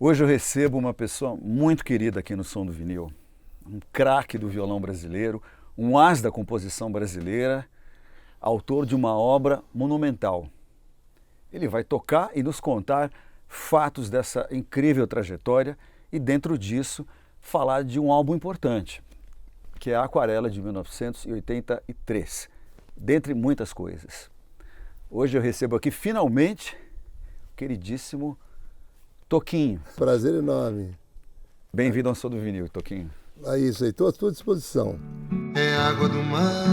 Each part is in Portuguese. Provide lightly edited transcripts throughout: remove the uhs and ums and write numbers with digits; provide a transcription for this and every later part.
Hoje eu recebo uma pessoa muito querida aqui no Som do Vinil, um craque do violão brasileiro, um as da composição brasileira, autor de uma obra monumental. Ele vai tocar e nos contar fatos dessa incrível trajetória e, dentro disso, falar de um álbum importante, que é a Aquarela de 1983, dentre muitas coisas. Hoje eu recebo aqui, finalmente, o queridíssimo Toquinho. Prazer enorme. Bem-vindo ao Som do Vinil, Toquinho. É isso aí, estou à tua disposição. É água do mar,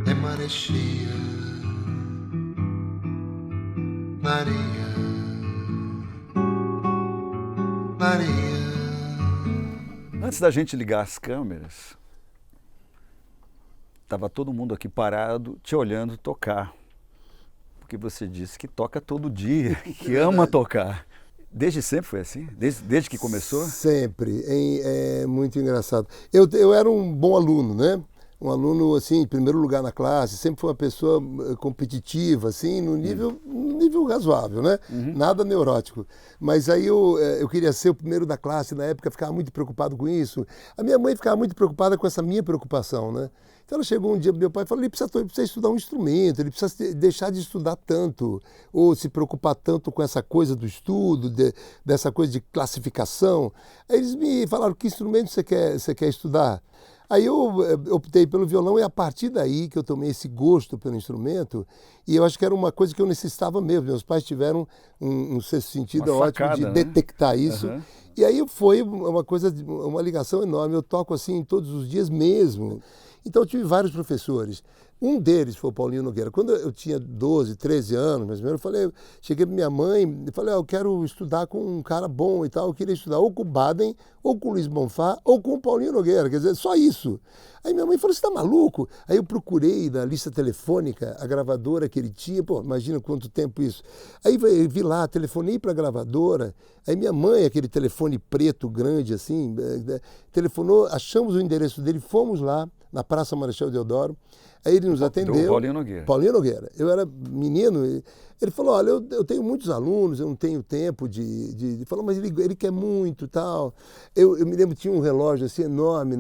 é maré cheia, Maria, Maria. Antes da gente ligar as câmeras, estava todo mundo aqui parado, te olhando tocar. Porque você disse que toca todo dia, que ama tocar. Desde sempre foi assim? Desde que começou? Sempre. É muito engraçado. Eu era um bom aluno, né? Um aluno, assim, em primeiro lugar na classe, sempre foi uma pessoa competitiva, assim, no nível razoável, né? Nada neurótico. Mas aí eu queria ser o primeiro da classe, na época ficava muito preocupado com isso. A minha mãe ficava muito preocupada com essa minha preocupação, né? Então ela chegou um dia pro meu pai e falou, ele precisa estudar um instrumento, ele precisa deixar de estudar tanto, ou se preocupar tanto com essa coisa do estudo, dessa coisa de classificação. Aí eles me falaram, que instrumento você quer estudar? Aí eu optei pelo violão e a partir daí que eu tomei esse gosto pelo instrumento, e eu acho que era uma coisa que eu necessitava mesmo. Meus pais tiveram um sexto sentido ótimo de detectar isso. Uhum. E aí foi uma ligação enorme. Eu toco assim todos os dias mesmo. Então eu tive vários professores. Um deles foi o Paulinho Nogueira. Quando eu tinha 12, 13 anos, mais ou menos, cheguei para minha mãe e falei, eu quero estudar com um cara bom e tal. Eu queria estudar ou com o Baden, ou com o Luiz Bonfá, ou com o Paulinho Nogueira. Quer dizer, só isso. Aí minha mãe falou, você está maluco? Aí eu procurei na lista telefônica a gravadora que ele tinha. Pô, imagina quanto tempo isso. Aí vi lá, telefonei para a gravadora. Aí minha mãe, aquele telefone preto grande assim, telefonou, achamos o endereço dele, fomos lá na Praça Marechal Deodoro. Aí ele nos atendeu. Paulinho Nogueira. Paulinho Nogueira. Eu era menino. Ele falou, olha, eu tenho muitos alunos, eu não tenho tempo de... Falou, mas ele quer muito e tal. Eu me lembro que tinha um relógio assim enorme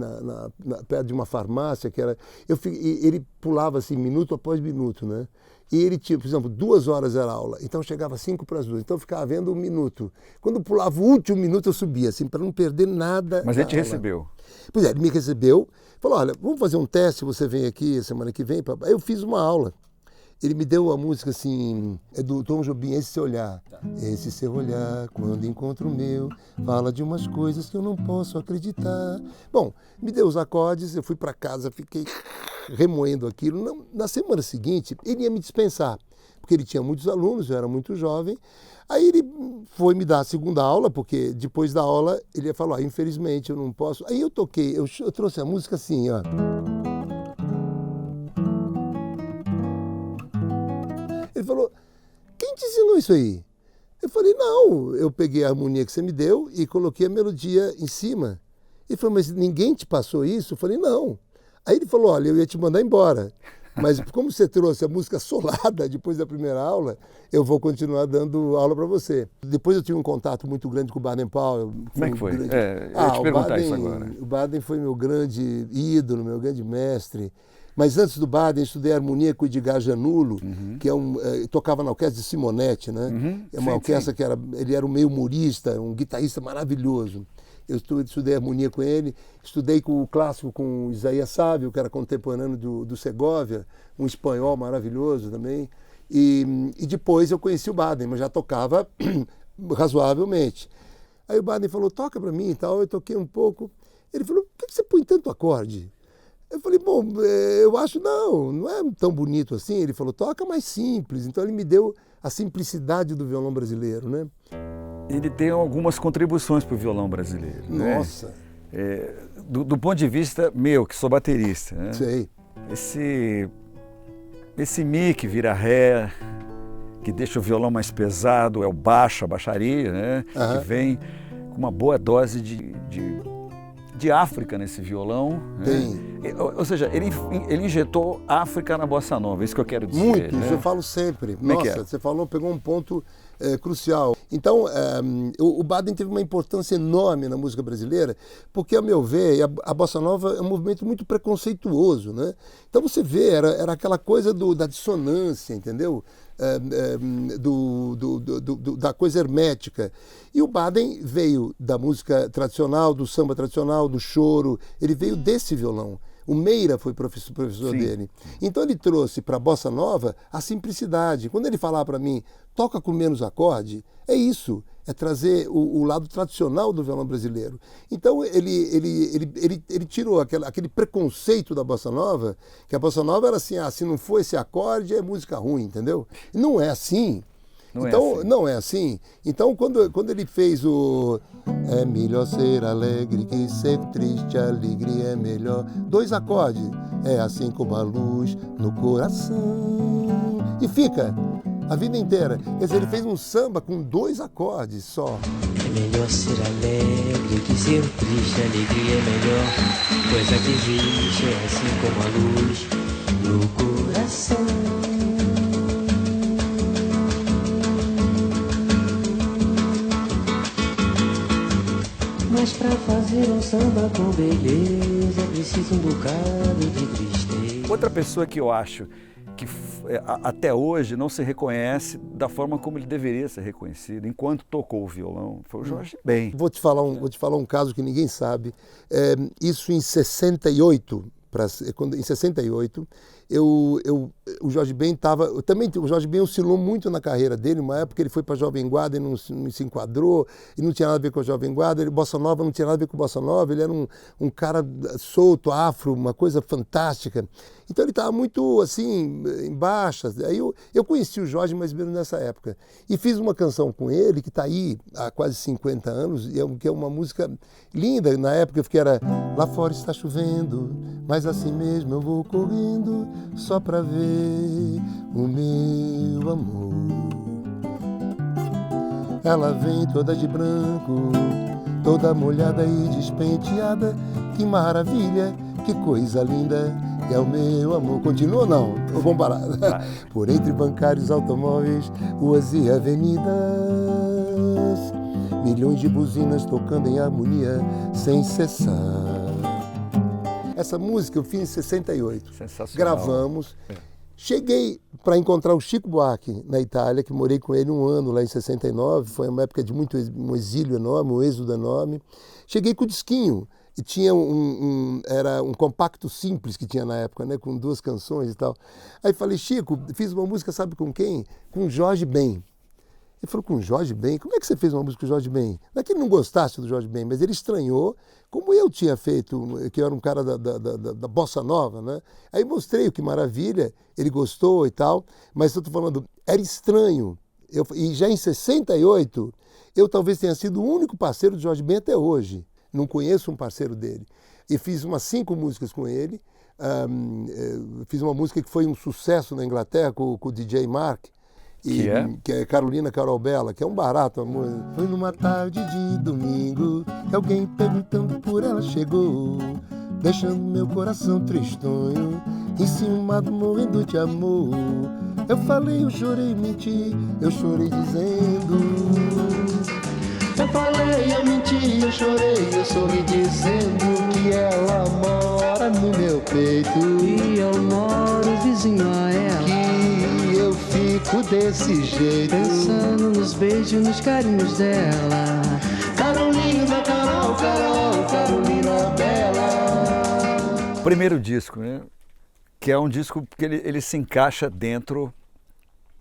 perto de uma farmácia, que era... ele pulava assim, minuto após minuto, né? E ele tinha, por exemplo, 2 horas era aula, então chegava 5 para as 2, então eu ficava vendo 1 minuto. Quando pulava o último minuto, eu subia, assim, para não perder nada. Mas ele te recebeu? Pois é, ele me recebeu, falou, olha, vamos fazer um teste, você vem aqui semana que vem. Aí eu fiz uma aula. Ele me deu a música assim, é do Tom Jobim, Esse Seu Olhar. Esse seu olhar, quando encontro o meu, fala de umas coisas que eu não posso acreditar. Bom, me deu os acordes, eu fui para casa, fiquei remoendo aquilo. Na semana seguinte, ele ia me dispensar, porque ele tinha muitos alunos, eu era muito jovem. Aí ele foi me dar a segunda aula, porque depois da aula ele falou, infelizmente eu não posso. Aí eu toquei, eu trouxe a música assim, ó. Ele falou, quem te ensinou isso aí? Eu falei, não, eu peguei a harmonia que você me deu e coloquei a melodia em cima. Ele falou, mas ninguém te passou isso? Eu falei, não. Aí ele falou, olha, eu ia te mandar embora, mas como você trouxe a música solada depois da primeira aula, eu vou continuar dando aula para você. Depois eu tive um contato muito grande com o Baden-Powell. Como é que foi? Eu ia te perguntar isso agora. O Baden foi meu grande ídolo, meu grande mestre. Mas antes do Baden, estudei harmonia com o Edgar Janulo, que tocava na orquestra de Simonetti, né? É uma orquestra que ele era um meio humorista, um guitarrista maravilhoso. Eu estudei harmonia com ele, estudei com o clássico com o Isaías Sávio, que era contemporâneo do Segovia, um espanhol maravilhoso também. E depois eu conheci o Baden, mas já tocava razoavelmente. Aí o Baden falou, toca para mim e tal, eu toquei um pouco. Ele falou, por que você põe tanto acorde? Eu falei, bom, eu acho, não é tão bonito assim. Ele falou, toca mais simples. Então ele me deu a simplicidade do violão brasileiro, né? Ele tem algumas contribuições para o violão brasileiro. Nossa! Né? Do ponto de vista meu, que sou baterista, né? Sei. Esse mi que vira ré, que deixa o violão mais pesado, é o baixo, a baixaria, né? Que vem com uma boa dose de África nesse violão. Né? Ou seja, ele injetou África na bossa nova, é isso que eu quero dizer. Muito, né? eu falo sempre. Como Nossa, é que é? você pegou um ponto crucial. Então, o Baden teve uma importância enorme na música brasileira, porque, ao meu ver, a Bossa Nova é um movimento muito preconceituoso, né? Então você vê, era aquela coisa da dissonância, entendeu? Da coisa hermética. E o Baden veio da música tradicional, do samba tradicional, do choro, ele veio desse violão. O Meira foi professor dele. Então ele trouxe para a Bossa Nova a simplicidade. Quando ele falava para mim, toca com menos acorde, é isso. É trazer o lado tradicional do violão brasileiro. Então ele tirou aquele preconceito da Bossa Nova, que a Bossa Nova era assim, se não for esse acorde é música ruim, entendeu? E não é assim. Não é assim. Então, quando ele fez o é melhor ser alegre que ser triste, alegria é melhor. 2 acordes, é assim como a luz no coração. E fica a vida inteira. Quer dizer, ele fez um samba com 2 acordes só. É melhor ser alegre que ser triste, alegria é melhor. Coisa que existe, é assim como a luz no coração. Mas pra fazer um samba com beleza, precisa um bocado de tristeza. Outra pessoa que eu acho que até hoje não se reconhece da forma como ele deveria ser reconhecido enquanto tocou o violão foi o Jorge Ben. Vou te falar um caso que ninguém sabe. Isso em 68. Em 68, o Jorge Ben estava... Também o Jorge Ben oscilou muito na carreira dele. Uma época ele foi para a Jovem Guarda e não se enquadrou, e não tinha nada a ver com a Jovem Guarda. Bossa Nova não tinha nada a ver com Bossa Nova. Ele era um cara solto, afro, uma coisa fantástica. Então ele estava muito, assim, em baixa. Aí eu conheci o Jorge mais ou menos nessa época. E fiz uma canção com ele, que está aí há quase 50 anos, que é uma música linda. Na época que era Lá fora está chovendo, mas assim mesmo eu vou correndo só pra ver o meu amor. Ela vem toda de branco, toda molhada e despenteada. Que maravilha, que coisa linda, que é o meu amor. Continua ou não? Vamos parar. Por entre bancários, automóveis, ruas e avenidas, milhões de buzinas tocando em harmonia sem cessar. Essa música eu fiz em 68. Sensacional. Gravamos. Cheguei para encontrar o Chico Buarque na Itália, que morei com ele um ano lá em 69. Foi uma época de um exílio enorme, um êxodo enorme. Cheguei com o disquinho. E tinha era um compacto simples que tinha na época, né, com 2 canções e tal. Aí falei, Chico, fiz uma música, sabe com quem? Com o Jorge Ben. Ele falou, com o Jorge Ben? Como é que você fez uma música com o Jorge Ben? Não é que ele não gostasse do Jorge Ben, mas ele estranhou, como eu tinha feito, que eu era um cara da Bossa Nova, né? Aí mostrei o que maravilha, ele gostou e tal, mas eu estou falando, era estranho. E já em 68, eu talvez tenha sido o único parceiro do Jorge Ben até hoje. Não conheço um parceiro dele. E fiz umas 5 músicas com ele. Fiz uma música que foi um sucesso na Inglaterra com o DJ Mark. Que é Carolina Carol Bella, que é um barato, amor. Foi numa tarde de domingo que alguém perguntando por ela chegou, deixando meu coração tristonho, enciumado, morrendo de amor. Eu falei, eu chorei, menti, eu chorei dizendo. Eu falei, eu menti, eu chorei, eu sorri dizendo que ela mora no meu peito E eu moro vizinho a ela, que eu fico desse jeito, pensando nos beijos, nos carinhos dela. Carolina, Carolina Bela. Primeiro disco, né? Que é um disco que ele se encaixa dentro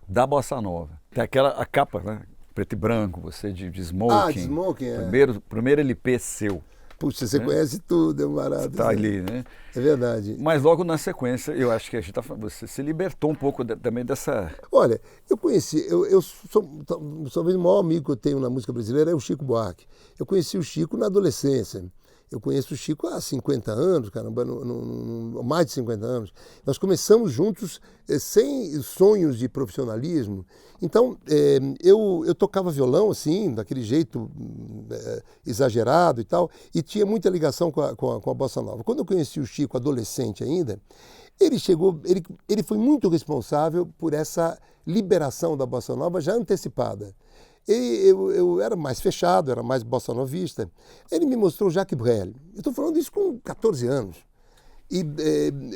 da Bossa Nova. Tem a capa, né? Preto e branco, você de Smoking. De Smoking, é. Primeiro LP seu. Puxa, você conhece tudo, é um barato. Tá ali, né? É verdade. Mas logo na sequência, eu acho que você se libertou um pouco também dessa... Olha, eu conheci, eu sou, talvez o maior amigo que eu tenho na música brasileira é o Chico Buarque. Eu conheci o Chico na adolescência. Eu conheço o Chico há 50 anos, caramba, mais de 50 anos. Nós começamos juntos sem sonhos de profissionalismo. Então, eu tocava violão, assim, daquele jeito exagerado e tal, e tinha muita ligação com a bossa nova. Quando eu conheci o Chico, adolescente ainda, ele foi muito responsável por essa liberação da bossa nova já antecipada. Eu era mais fechado, era mais bossa novista. Ele me mostrou Jacques Brel. Eu estou falando isso com 14 anos. E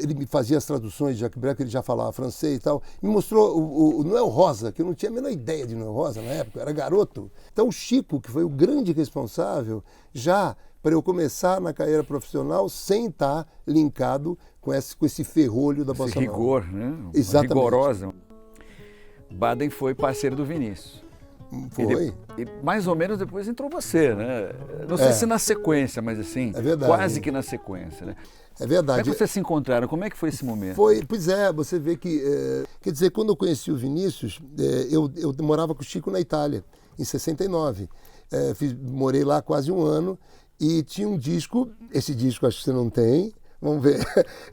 ele me fazia as traduções de Jacques Brel, que ele já falava francês e tal. Me mostrou o Noel Rosa, que eu não tinha a menor ideia de Noel Rosa na época, eu era garoto. Então o Chico, que foi o grande responsável, já para eu começar na carreira profissional sem estar linkado com esse ferrolho da bossa nova. Esse rigor, né? Exatamente. Rigorosa. Baden foi parceiro do Vinícius. Foi. E mais ou menos depois entrou você, né? Não sei se na sequência, mas assim, quase que na sequência, né? É verdade. Como é que vocês se encontraram? Como é que foi esse momento? Pois é, você vê que... quer dizer, quando eu conheci o Vinícius, eu morava com o Chico na Itália, em 69. Morei lá quase um ano e tinha um disco, esse disco acho que você não tem, vamos ver.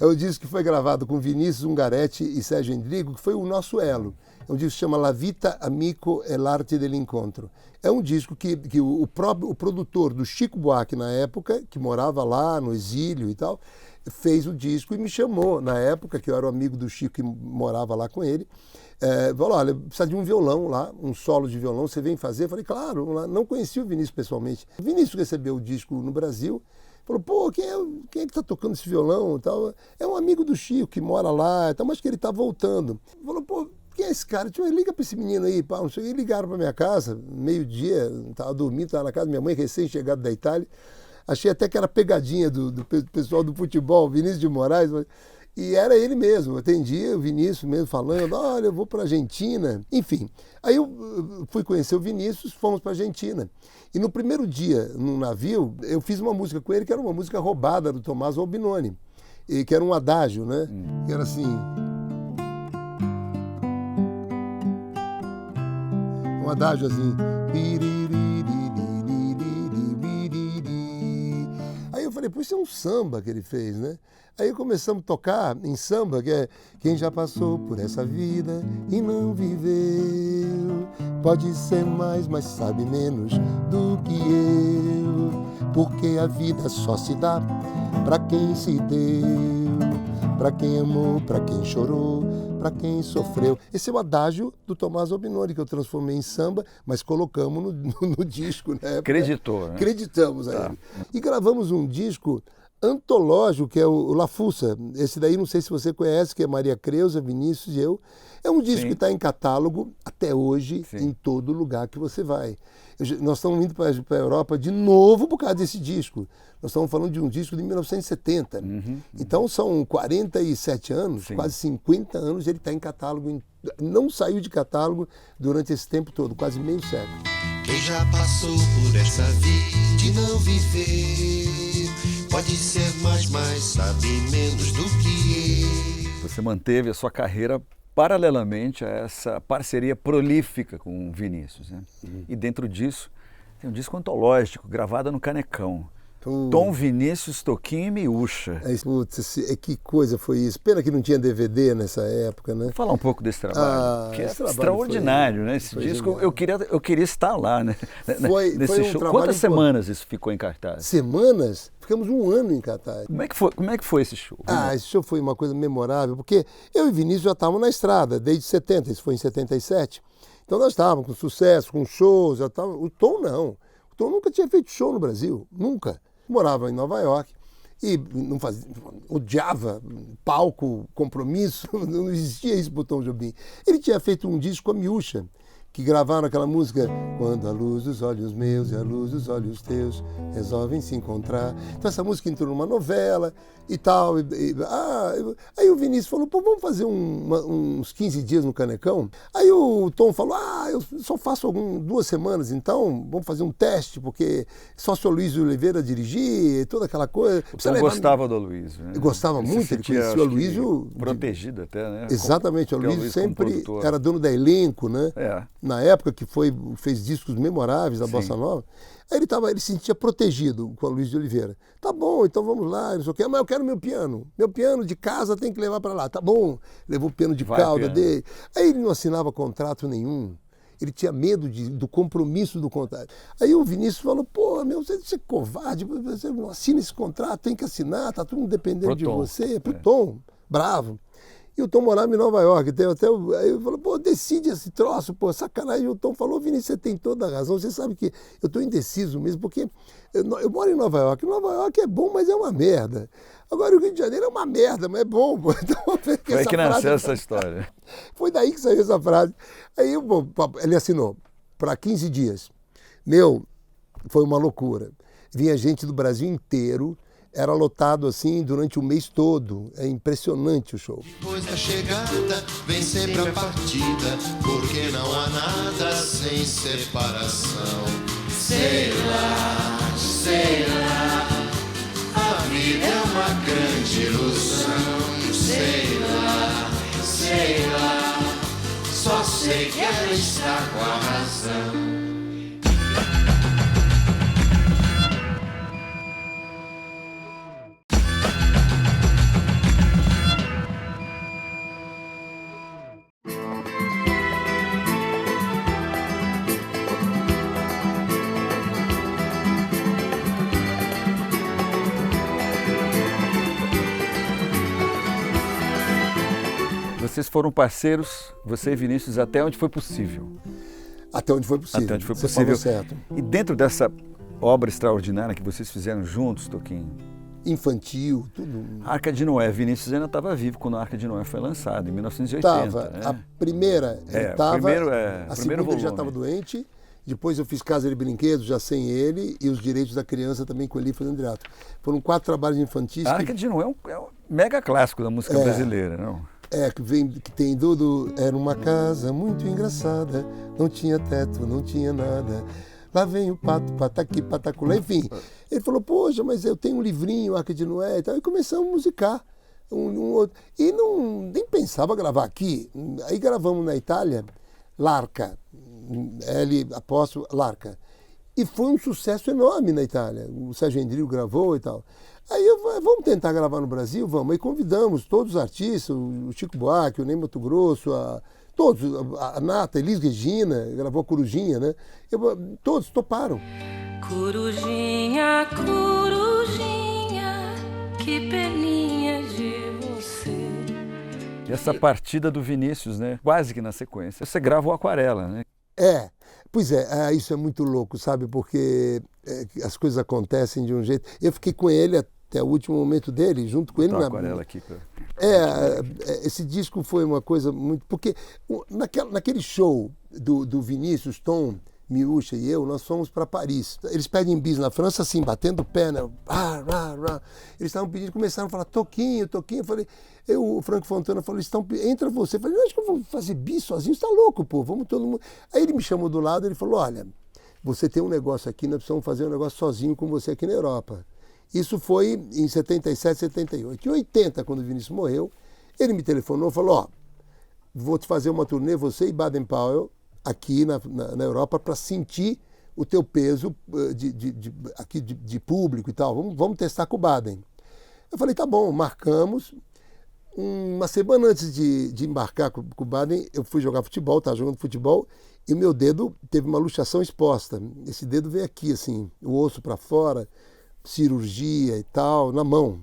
É o disco que foi gravado com Vinícius Ungaretti e Sérgio Endrigo, que foi o nosso elo. É um disco que se chama La Vita, Amico e l'Arte dell'Incontro. É um disco que o produtor do Chico Buarque, na época, que morava lá no exílio e tal, fez o disco e me chamou, na época, que eu era o amigo do Chico que morava lá com ele, falou, olha, precisa de um violão lá, um solo de violão, você vem fazer? Eu falei, claro, vamos lá. Não conheci o Vinícius pessoalmente. O Vinícius recebeu o disco no Brasil, falou, pô, quem é que está tocando esse violão e tal? É um amigo do Chico que mora lá, mas que ele está voltando. Falou, pô, quem é esse cara? Liga para esse menino aí, pá. Não sei. E ligaram para minha casa, meio-dia, estava dormindo, estava na casa da minha mãe, recém-chegada da Itália. Achei até que era pegadinha do pessoal do futebol, Vinícius de Moraes. E era ele mesmo, eu atendia o Vinícius mesmo falando, olha, eu vou para a Argentina. Enfim, aí eu fui conhecer o Vinícius, fomos para a Argentina. E no primeiro dia, no navio, eu fiz uma música com ele, que era uma música roubada do Tommaso Albinoni, e que era um adágio, né? Que era assim... Um adágio assim... Aí eu falei, pô, isso é um samba que ele fez, né? Aí começamos a tocar em samba, que é quem já passou por essa vida e não viveu, pode ser mais, mas sabe menos do que eu, porque a vida só se dá pra quem se deu, pra quem amou, pra quem chorou, pra quem sofreu. Esse é o adágio do Tommaso Albinoni, que eu transformei em samba, mas colocamos no disco, né? Acreditou, né? Acreditamos a ele. E gravamos um disco antológico, que é o La Fussa. Esse daí, não sei se você conhece, que é Maria Creuza, Vinícius e eu. É um disco que está em catálogo até hoje, em todo lugar que você vai. Nós estamos indo para a Europa de novo por causa desse disco. Nós estamos falando de um disco de 1970. Então são 47 anos, quase 50 anos, ele está em catálogo. Não saiu de catálogo durante esse tempo todo, quase meio século. Quem já passou por essa vida e não viveu, pode ser mais, mas sabe menos do que eu. Você manteve a sua carreira paralelamente a essa parceria prolífica com o Vinícius, né? E dentro disso, tem um disco antológico, gravado no Canecão. Tom, Vinícius, Toquinho e Miúcha. Putz, que coisa foi isso. Pena que não tinha DVD nessa época, né? Vamos falar um pouco desse trabalho, que é extraordinário, né? Esse disco, eu queria estar lá, né? Nesse show. Quantas semanas isso ficou em cartaz? Semanas? Ficamos um ano em cartaz. Como é que foi esse show? Esse show foi uma coisa memorável, porque eu e Vinícius já estávamos na estrada, desde 70, isso foi em 77. Então nós estávamos com sucesso, com shows, já tava... O Tom não. O Tom nunca tinha feito show no Brasil, nunca. Morava em Nova York e não fazia, odiava palco, compromisso, não existia isso para o Tom Jobim. Ele tinha feito um disco com a Miúcha, que gravaram aquela música Quando a luz dos olhos meus e a luz dos olhos teus resolvem se encontrar. Então essa música entrou numa novela e tal. Aí o Vinícius falou, pô, vamos fazer uns 15 dias no Canecão? Aí o Tom falou, eu só faço 2 semanas, então vamos fazer um teste, porque só se o Aloysio Oliveira dirigir, toda aquela coisa. Você gostava do Aloysio, né? Eu gostava muito, ele conhecia o Aloysio. Protegido até, né? Exatamente, o Aloysio sempre era dono da Elenco, né? Na época que fez discos memoráveis da Bossa Nova. Aí ele se sentia protegido com o Aloysio de Oliveira. Tá bom, então vamos lá, não sei o quê, mas eu quero meu piano. Meu piano de casa tem que levar para lá. Tá bom, levou o piano de cauda dele. Aí ele não assinava contrato nenhum. Ele tinha medo do compromisso do contrato. Aí o Vinícius falou, pô, você é covarde, você não assina esse contrato, tem que assinar, tá todo mundo dependendo de você. Pro Tom, bravo. E o Tom morava em Nova York, aí eu falei, pô, decide esse troço, pô, sacanagem. E o Tom falou, Vinícius, você tem toda a razão, você sabe que eu estou indeciso mesmo, porque eu moro em Nova York. Nova York é bom, mas é uma merda. Agora o Rio de Janeiro é uma merda, mas é bom, pô. Então, foi que nasceu essa história. Foi daí que saiu essa frase. Aí ele assinou para 15 dias. Foi uma loucura. Vinha gente do Brasil inteiro. Era lotado assim durante o mês todo. É impressionante o show. Depois da chegada vem sempre a partida, porque não há nada sem separação. Sei lá, a vida é uma grande ilusão. Sei lá, só sei que ela está com a razão. Vocês foram parceiros, você e Vinícius, até onde foi possível. Até onde foi possível. Até onde foi você possível. Falou certo. E dentro dessa obra extraordinária que vocês fizeram juntos, Toquinho. Infantil, tudo. Arca de Noé. Vinícius ainda estava vivo quando a Arca de Noé foi lançada, em 1980. Estava. Né? A primeira ele estava. A segunda ele já estava doente. Depois eu fiz Casa de Brinquedos, já sem ele, e os direitos da criança também com ele, Fernando Andreato. Foram 4 trabalhos infantis. A Arca de Noé é um mega clássico da música brasileira, não? Que tem Dudu. Era uma casa muito engraçada, não tinha teto, não tinha nada. Lá vem o pato, pataqui, pataculá, enfim. Ele falou, poxa, mas eu tenho um livrinho, Arca de Noé e tal. E começamos a musicar. Outro. E nem pensava gravar aqui. Aí gravamos na Itália, L'Arca, L'Arca. E foi um sucesso enorme na Itália. O Sérgio Endrio gravou e tal. Aí vamos tentar gravar no Brasil? Vamos. Aí convidamos todos os artistas, o Chico Buarque, o Ney Matogrosso, todos, a Nata, Elis Regina, gravou a Corujinha, né? Todos toparam. Corujinha, corujinha, que peninha de você. E essa partida do Vinícius, né? Quase que na sequência. Você grava o Aquarela, né? Pois é, isso é muito louco, sabe? Porque as coisas acontecem de um jeito. Eu fiquei com ele até o último momento dele, junto com ele. Aquarela aqui. Esse disco foi uma coisa muito... Porque naquele show do Vinícius, Tom, Miúcha e eu, nós fomos para Paris. Eles pedem bis na França, assim, batendo o pé, né? Eles estavam pedindo, começaram a falar, Toquinho. Eu falei, o Franco Fontana falou, entra você. Eu falei, acho que eu vou fazer bis sozinho, você tá louco, pô, vamos todo mundo. Aí ele me chamou do lado, ele falou, olha, você tem um negócio aqui, nós precisamos fazer um negócio sozinho com você aqui na Europa. Isso foi em 77, 78. Em 80, quando o Vinícius morreu, ele me telefonou e falou, vou te fazer uma turnê, você e Baden-Powell, aqui na Europa, para sentir o teu peso aqui de público e tal. Vamos testar com o Baden. Eu falei, tá bom, marcamos. Uma semana antes de embarcar com o Baden, eu fui jogar futebol, estava jogando futebol, e o meu dedo teve uma luxação exposta. Esse dedo veio aqui, assim, o osso para fora, cirurgia e tal, na mão.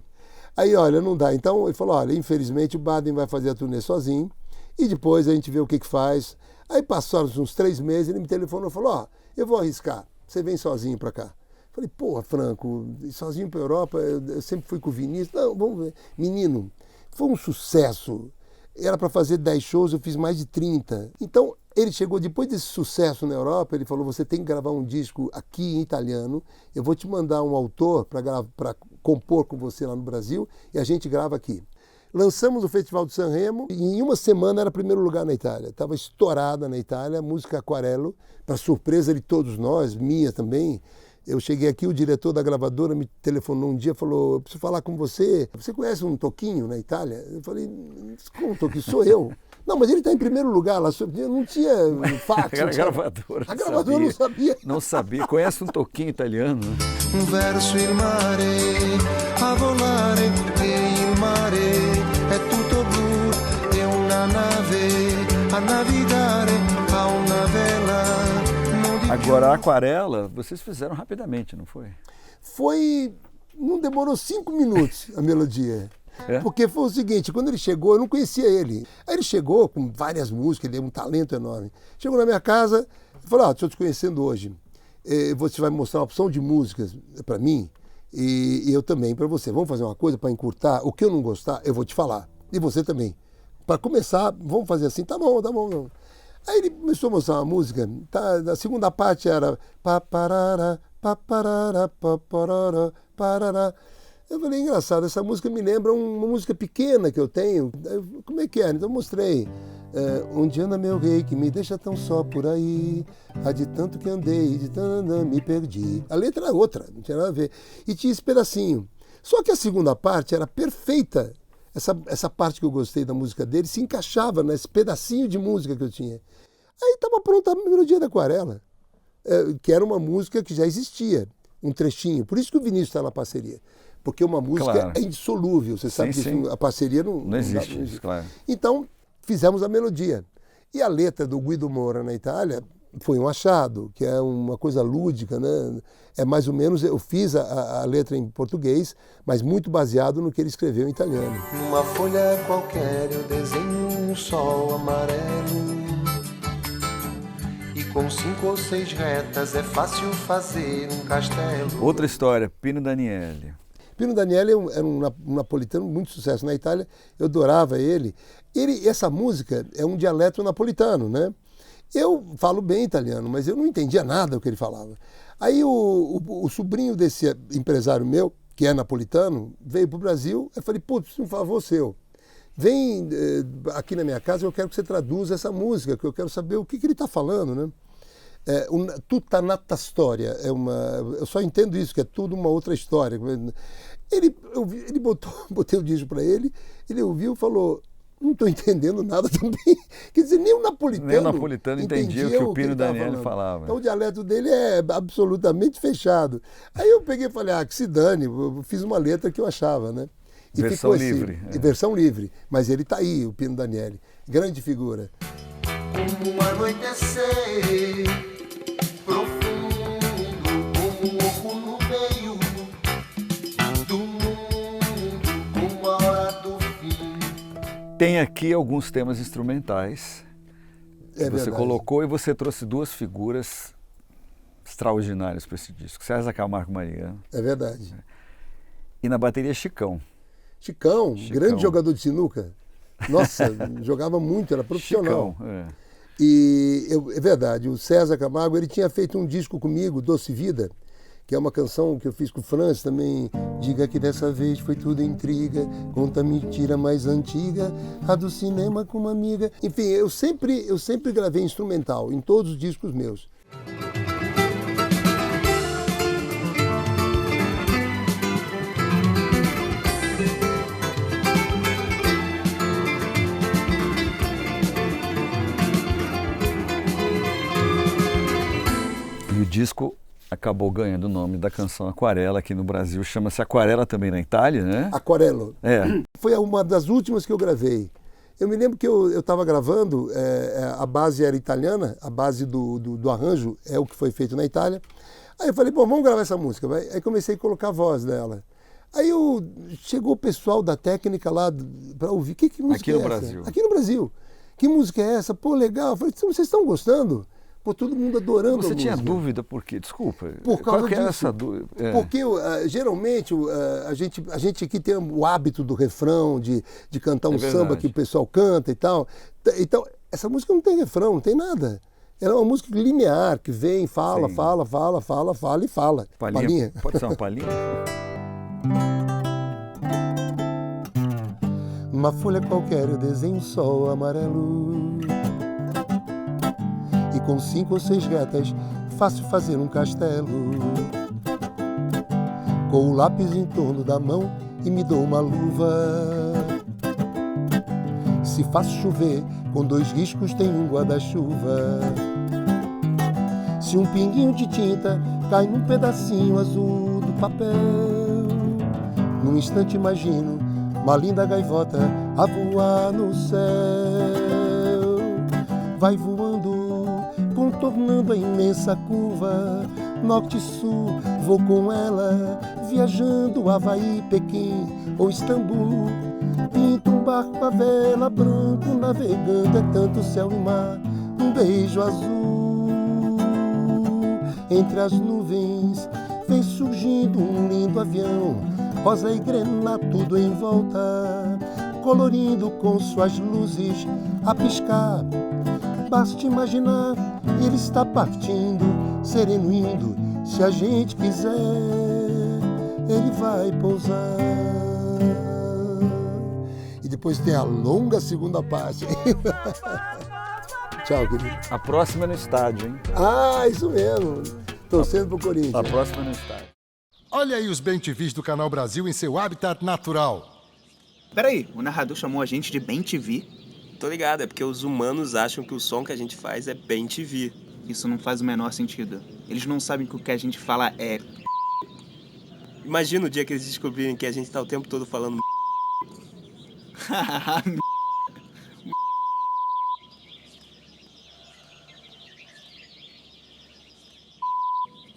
Aí, olha, não dá. Então, ele falou, olha, infelizmente o Baden vai fazer a turnê sozinho, e depois a gente vê o que faz. Aí passaram uns 3 meses, ele me telefonou e falou, eu vou arriscar, você vem sozinho para cá. Falei, porra, Franco, sozinho para a Europa, eu sempre fui com o Vinícius. Não, vamos ver. Menino, foi um sucesso. Era para fazer 10 shows, eu fiz mais de 30. Então, ele chegou, depois desse sucesso na Europa, ele falou, você tem que gravar um disco aqui em italiano, eu vou te mandar um autor para compor com você lá no Brasil, e a gente grava aqui. Lançamos o Festival de Sanremo e em uma semana era primeiro lugar na Itália. Estava estourada na Itália, a música Aquarello, para surpresa de todos nós, minha também. Eu cheguei aqui, o diretor da gravadora me telefonou um dia e falou, eu preciso falar com você. Você conhece um Toquinho na Itália? Eu falei, como um Toquinho? Sou eu. Não, mas ele está em primeiro lugar lá. Não tinha fax. A gravadora. A gravadora não sabia. Não sabia. Conhece um Toquinho italiano? Verso il mare, a volare, e il mare è tutto blu, e una nave a navigare, a una vela. Agora, a Aquarela, vocês fizeram rapidamente, não foi? Não demorou 5 minutos a melodia. É? Porque foi o seguinte, quando ele chegou, eu não conhecia ele. Aí ele chegou com várias músicas, ele é um talento enorme. Chegou na minha casa, falou, estou te conhecendo hoje. Você vai mostrar uma opção de músicas para mim e eu também para você. Vamos fazer uma coisa para encurtar? O que eu não gostar, eu vou te falar. E você também. Para começar, vamos fazer assim, tá bom, tá bom. Tá bom. Aí ele começou a mostrar uma música, tá, a segunda parte era paparara, paparara, paparara, parará. Eu falei, engraçado, essa música me lembra uma música pequena que eu tenho. Como é que é? Então eu mostrei. Onde anda meu rei, que me deixa tão só por aí, de tanto que andei, de tanto me perdi. A letra era outra, não tinha nada a ver. E tinha esse pedacinho. Só que a segunda parte era perfeita. Essa parte que eu gostei da música dele se encaixava nesse pedacinho de música que eu tinha. Aí estava pronta a melodia da Aquarela, que era uma música que já existia, um trechinho. Por isso que o Vinícius está na parceria. Porque uma música claro. É indissolúvel, você sabe sim, que a parceria não existe. Dá, isso, claro. Então, fizemos a melodia. E a letra do Guido Moura na Itália foi um achado, que é uma coisa lúdica, né? É mais ou menos, eu fiz a letra em português, mas muito baseado no que ele escreveu em italiano. Numa folha qualquer eu desenho um sol amarelo, e com 5 ou 6 retas é fácil fazer um castelo. Outra história, Pino Daniele. Pino Daniele era um napolitano muito sucesso na Itália, eu adorava ele. Essa música é um dialeto napolitano, né? Eu falo bem italiano, mas eu não entendia nada do que ele falava. Aí o sobrinho desse empresário meu, que é napolitano, veio para o Brasil, eu falei, pô, preciso de um favor seu. Vem aqui na minha casa, eu quero que você traduza essa música, que eu quero saber o que ele está falando, né? Tutta un'altra storia, eu só entendo isso, que é tudo uma outra história. Botei o disco para ele ouviu e falou, não estou entendendo nada também. Quer dizer, nem o napolitano entendia o que o Pino Daniele falava. Então o dialeto dele é absolutamente fechado. Aí eu peguei e falei, que se dane, eu fiz uma letra que eu achava, né? E versão ficou livre. Versão livre, mas ele está aí, o Pino Daniele, grande figura. Como anoitecer profundo, como um oco no meio do mundo, como a hora do fim. Tem aqui alguns temas instrumentais que você verdade. colocou e você trouxe 2 figuras extraordinárias para esse disco. César Camargo Mariano. É verdade. E na bateria Chicão. Chicão, grande jogador de sinuca. Nossa, jogava muito, era profissional. Chicão, E é verdade, o César Camargo, ele tinha feito um disco comigo, Doce Vida, que é uma canção que eu fiz com o Franz também. Diga que dessa vez foi tudo intriga, conta a mentira mais antiga, a do cinema com uma amiga. Enfim, eu sempre gravei instrumental em todos os discos meus. E o disco acabou ganhando o nome da canção Aquarela aqui no Brasil. Chama-se Aquarela também na Itália, né? Aquarello. É. Foi uma das últimas que eu gravei. Eu me lembro que eu estava gravando, a base era italiana, a base do arranjo é o que foi feito na Itália. Aí eu falei, bom, vamos gravar essa música. Aí comecei a colocar a voz dela. Aí chegou o pessoal da técnica lá para ouvir. Que música aqui é no essa? Brasil. Aqui no Brasil. Que música é essa? Pô, legal. Eu falei, vocês estão gostando? Pô, todo mundo adorando Você a tinha música. dúvida por quê? Desculpa. Por causa Qual que era disso. essa dúvida? Porque geralmente a gente aqui tem o hábito do refrão, de cantar um verdade. samba que o pessoal canta e tal. Então, essa música não tem refrão, não tem nada. Ela é uma música linear, que vem, fala, Sim. fala e fala. Palhinha? Pode ser uma palhinha? Numa folha qualquer eu desenho um sol amarelo. E com 5 ou 6 retas faço fazer um castelo. Com o lápis em torno da mão e me dou uma luva. Se faço chover, com 2 riscos tem um guarda-chuva. Se um pinguinho de tinta cai num pedacinho azul do papel, num instante imagino uma linda gaivota a voar no céu. Vai voando, contornando a imensa curva, norte e sul, vou com ela, viajando Havaí, Pequim ou Istambul. Pinto um barco a vela, branco, navegando, é tanto céu e mar, um beijo azul. Entre as nuvens vem surgindo um lindo avião, rosa e grena, tudo em volta, colorindo com suas luzes a piscar. Basta imaginar, ele está partindo, sereno indo, se a gente quiser, ele vai pousar. E depois tem a longa segunda parte. Tchau, querido. A próxima é no estádio, hein? Ah, isso mesmo. Torcendo pro Corinthians. A próxima é no estádio. Olha aí os bem-TVs do Canal Brasil em seu habitat natural. Peraí, o narrador chamou a gente de bem-TV? Tô ligado, é porque os humanos acham que o som que a gente faz é bem-TV. Isso não faz o menor sentido. Eles não sabem que o que a gente fala é... Imagina o dia que eles descobrirem que a gente tá o tempo todo falando...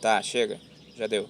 Tá, chega. Já deu.